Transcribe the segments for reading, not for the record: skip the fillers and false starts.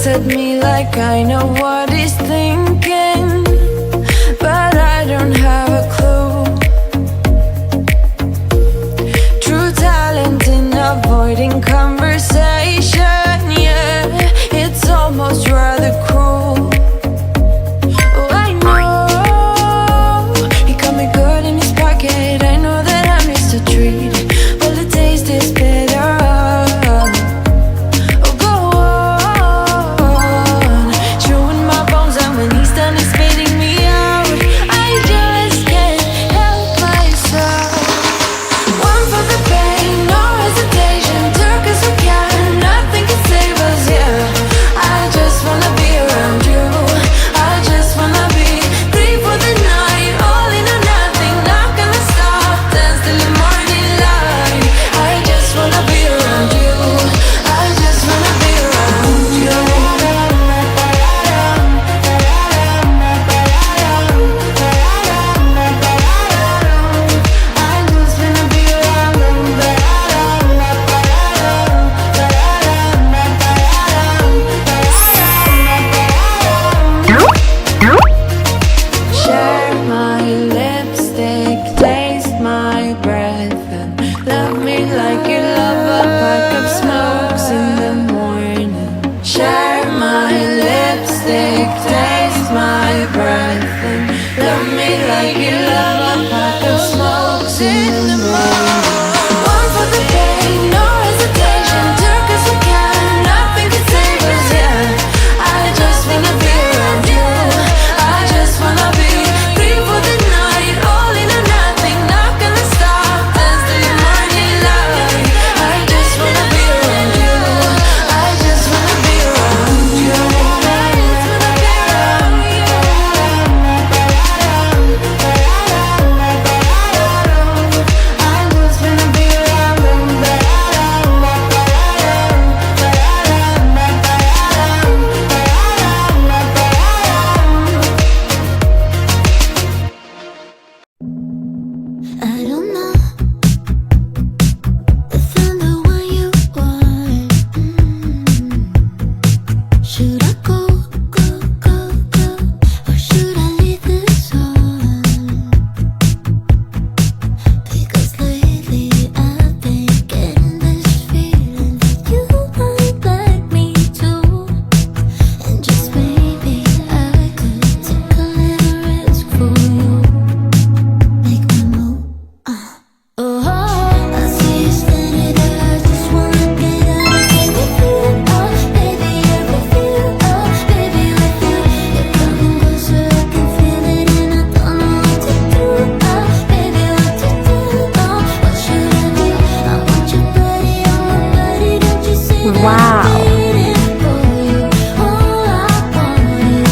at me like I know what he's thinking, but I don't have a clue. True talent in avoiding conversation, yeah, it's almost rather cruel. Oh, I know he got me good in his pocket. I know that I missed a treat. Well, the taste is bitter. Oh, go on, chewing my bones, and when he's done, he's spitting me out. I just can't help myself. One for the pain, no hesitation. Took us we can, nothing can save us, yeah. I just wanna be around you. I just wanna be free for the night, all in or nothing. Not gonna stop, dance till the morning light. I just wanna be around you. I just wanna be around you. Share my lipstick, taste my breath, and love me like you love a pack of smokes in the morning. Share my lipstick, taste my breath, and love me like you love a pack of smokes in the morning. One for the pain, no hesitation. Took us we can, nothing can save us, yeah. I just wanna be around you. I just wanna be free for the night, all in or nothing. Not gonna stop, dance till the morning light. I just wanna be around you. I just wanna be around you. I just wanna be around you. I just wanna be around you. I don't know if I'm the one you want. Should I go, or should I leave this on? Because lately I've been getting this feeling that you might like me too. And just maybe I could take a little risk for you. Make me move. Oh, I see you standing there. I just wanna get out and get with you. Oh, baby, I'm with you. Oh, baby, with you. You're coming closer, I can feel it, and I don't know what to do. Oh, baby, what to do? Oh, what should I do? I want your body on my body. Don't you see that Wow. I'm waiting for you? All I want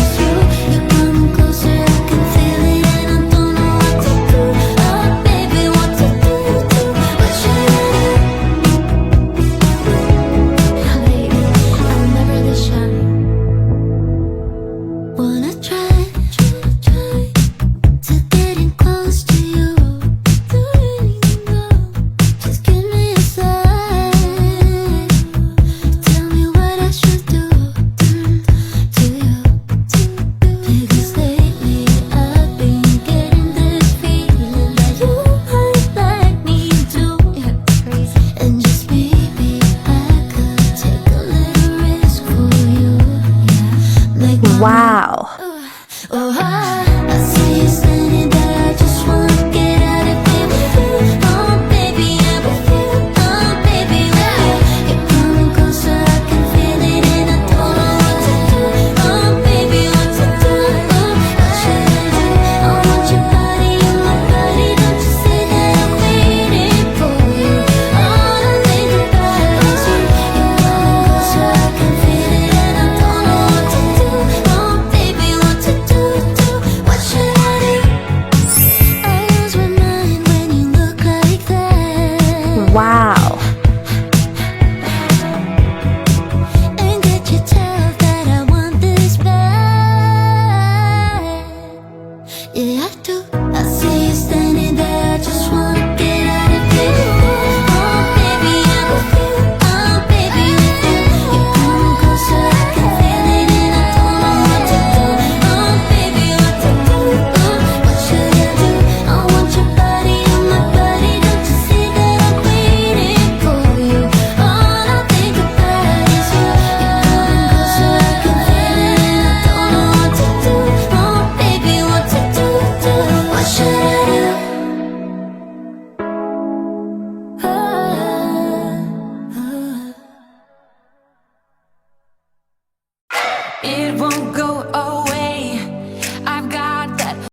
is you. You're coming closer, I can feel it, and I don't know what to do. Oh, baby, what to do? What should I do? Lately, I'm never this shy. Wanna try to getting close to you. Just give me a sign. Tell me It won't go away.